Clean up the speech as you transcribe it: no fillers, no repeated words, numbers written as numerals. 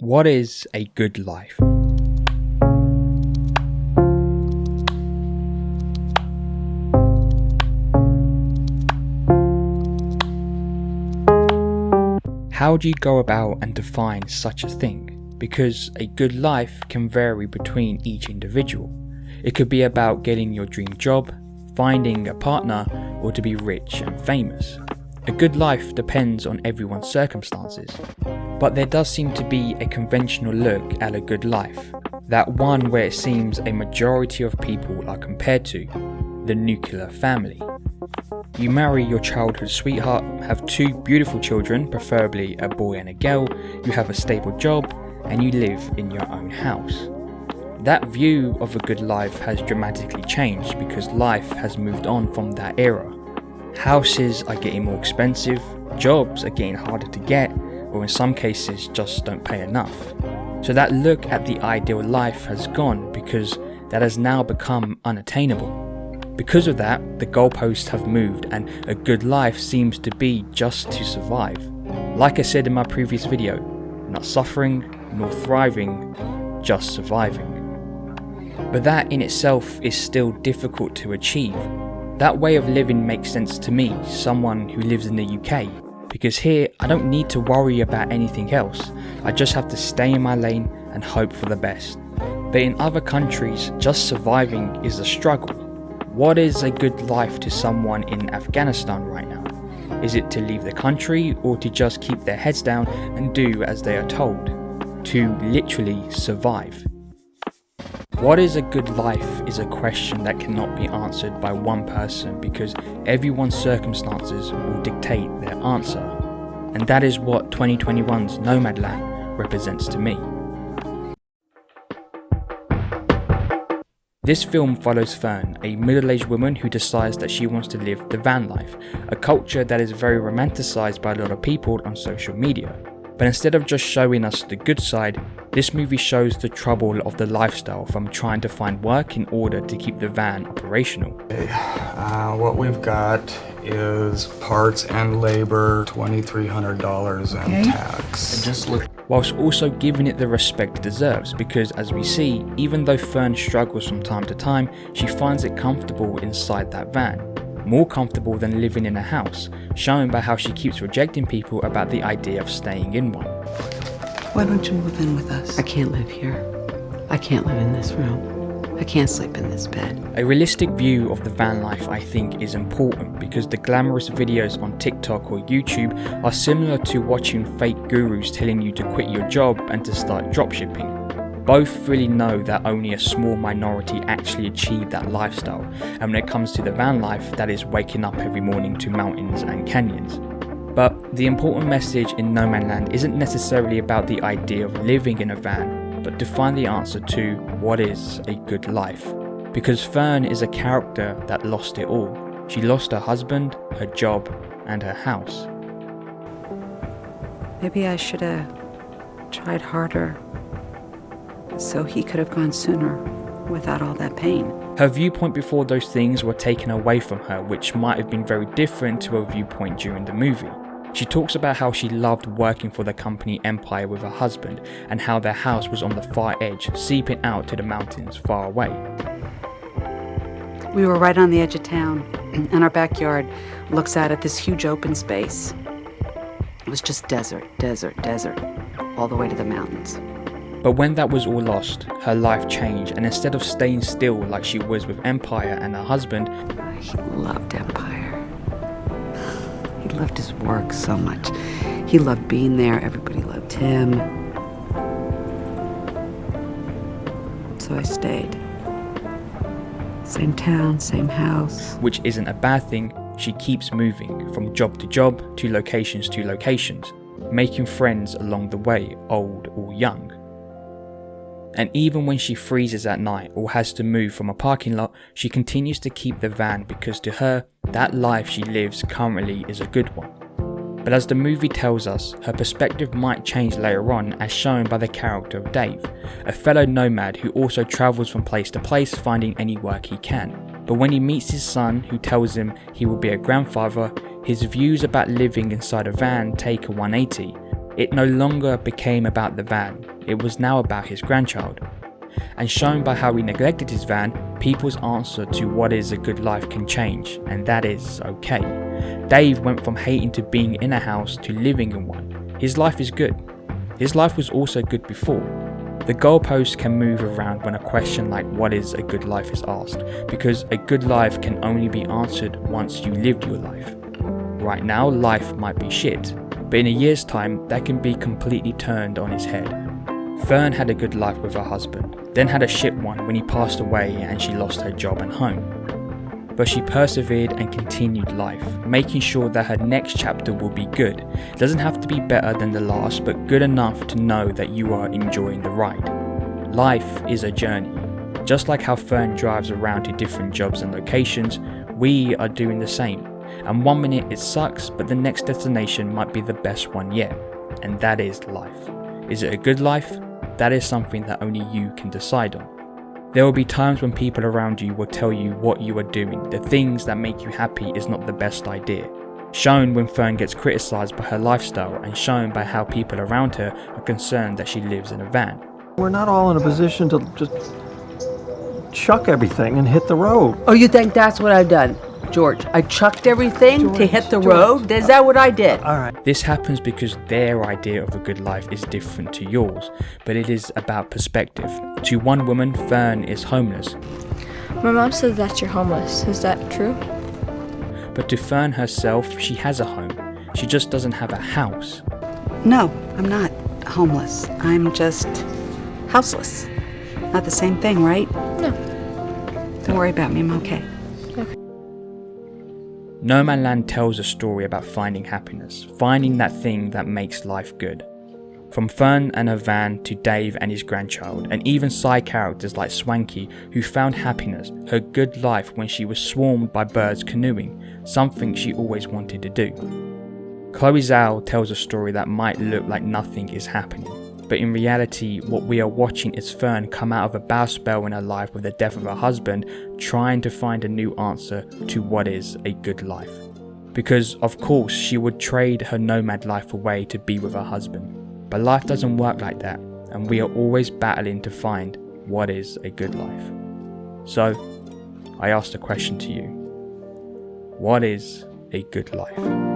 What is a good life? How do you go about and define such a thing? Because a good life can vary between each individual. It could be about getting your dream job, finding a partner, or to be rich and famous. A good life depends on everyone's circumstances. But there does seem to be a conventional look at a good life. That one where it seems a majority of people are compared to, the nuclear family. You marry your childhood sweetheart, have 2 beautiful children, preferably a boy and a girl, you have a stable job, and you live in your own house. That view of a good life has dramatically changed because life has moved on from that era. Houses are getting more expensive, jobs are getting harder to get, or in some cases just don't pay enough. So that look at the ideal life has gone because that has now become unattainable. Because of that, the goalposts have moved and a good life seems to be just to survive. Like I said in my previous video, not suffering nor thriving, just surviving. But that in itself is still difficult to achieve. That way of living makes sense to me, someone who lives in the UK. Because here, I don't need to worry about anything else. I just have to stay in my lane and hope for the best. But in other countries, just surviving is a struggle. What is a good life to someone in Afghanistan right now? Is it to leave the country or to just keep their heads down and do as they are told? To literally survive. What is a good life is a question that cannot be answered by one person because everyone's circumstances will dictate their answer. And that is what 2021's Nomadland represents to me. This film follows Fern, a middle-aged woman who decides that she wants to live the van life, a culture that is very romanticized by a lot of people on social media. But instead of just showing us the good side, this movie shows the trouble of the lifestyle from trying to find work in order to keep the van operational. What we've got is parts and labor, $2,300 and tax. Whilst also giving it the respect it deserves because as we see, even though Fern struggles from time to time, she finds it comfortable inside that van. More comfortable than living in a house, shown by how she keeps rejecting people about the idea of staying in one. Why don't you move in with us? I can't live here. I can't live in this room. I can't sleep in this bed. A realistic view of the van life I think is important because the glamorous videos on TikTok or YouTube are similar to watching fake gurus telling you to quit your job and to start dropshipping. Both really know that only a small minority actually achieve that lifestyle, and when it comes to the van life, that is waking up every morning to mountains and canyons. But the important message in Nomadland isn't necessarily about the idea of living in a van, but to find the answer to what is a good life. Because Fern is a character that lost it all. She lost her husband, her job, and her house. Maybe I should have tried harder so he could have gone sooner without all that pain. Her viewpoint before those things were taken away from her, which might have been very different to her viewpoint during the movie. She talks about how she loved working for the company Empire with her husband and how their house was on the far edge, seeping out to the mountains far away. We were right on the edge of town, and our backyard looks out at this huge open space. It was just desert, all the way to the mountains. But when that was all lost, her life changed, and instead of staying still like she was with Empire and her husband, he loved Empire. He loved his work so much. He loved being there, everybody loved him. So I stayed. Same town, same house. Which isn't a bad thing. She keeps moving from job to locations, making friends along the way, old or young. And even when she freezes at night or has to move from a parking lot, she continues to keep the van because to her, that life she lives currently is a good one. But as the movie tells us, her perspective might change later on as shown by the character of Dave, a fellow nomad who also travels from place to place finding any work he can. But when he meets his son who tells him he will be a grandfather, his views about living inside a van take a 180. It no longer became about the van, it was now about his grandchild. And shown by how he neglected his van, people's answer to what is a good life can change, and that is okay. Dave went from hating to being in a house to living in one. His life is good. His life was also good before. The goalposts can move around when a question like what is a good life is asked, because a good life can only be answered once you lived your life. Right now, life might be shit, but in a year's time, that can be completely turned on its head. Fern had a good life with her husband, then had a shit one when he passed away and she lost her job and home. But she persevered and continued life, making sure that her next chapter will be good. It doesn't have to be better than the last, but good enough to know that you are enjoying the ride. Life is a journey. Just like how Fern drives around to different jobs and locations, we are doing the same. And one minute it sucks, but the next destination might be the best one yet. And that is life. Is it a good life? That is something that only you can decide on. There will be times when people around you will tell you what you are doing, the things that make you happy is not the best idea. Shown when Fern gets criticised by her lifestyle, and shown by how people around her are concerned that she lives in a van. We're not all in a position to just chuck everything and hit the road. Oh, you think that's what I've done, George? I chucked everything to hit the road? Is that what I did? All right. This happens because their idea of a good life is different to yours, but it is about perspective. To one woman, Fern is homeless. My mom says that you're homeless. Is that true? But to Fern herself, she has a home. She just doesn't have a house. No, I'm not homeless. I'm just houseless. Not the same thing, right? No. Don't worry about me, I'm okay. Nomadland tells a story about finding happiness, finding that thing that makes life good. From Fern and her van to Dave and his grandchild, and even side characters like Swanky, who found happiness, her good life, when she was swarmed by birds canoeing, something she always wanted to do. Chloe Zhao tells a story that might look like nothing is happening, but in reality, what we are watching is Fern come out of a bad spell in her life with the death of her husband, trying to find a new answer to what is a good life. Because, of course, she would trade her nomad life away to be with her husband. But life doesn't work like that, and we are always battling to find what is a good life. So, I asked a question to you. What is a good life?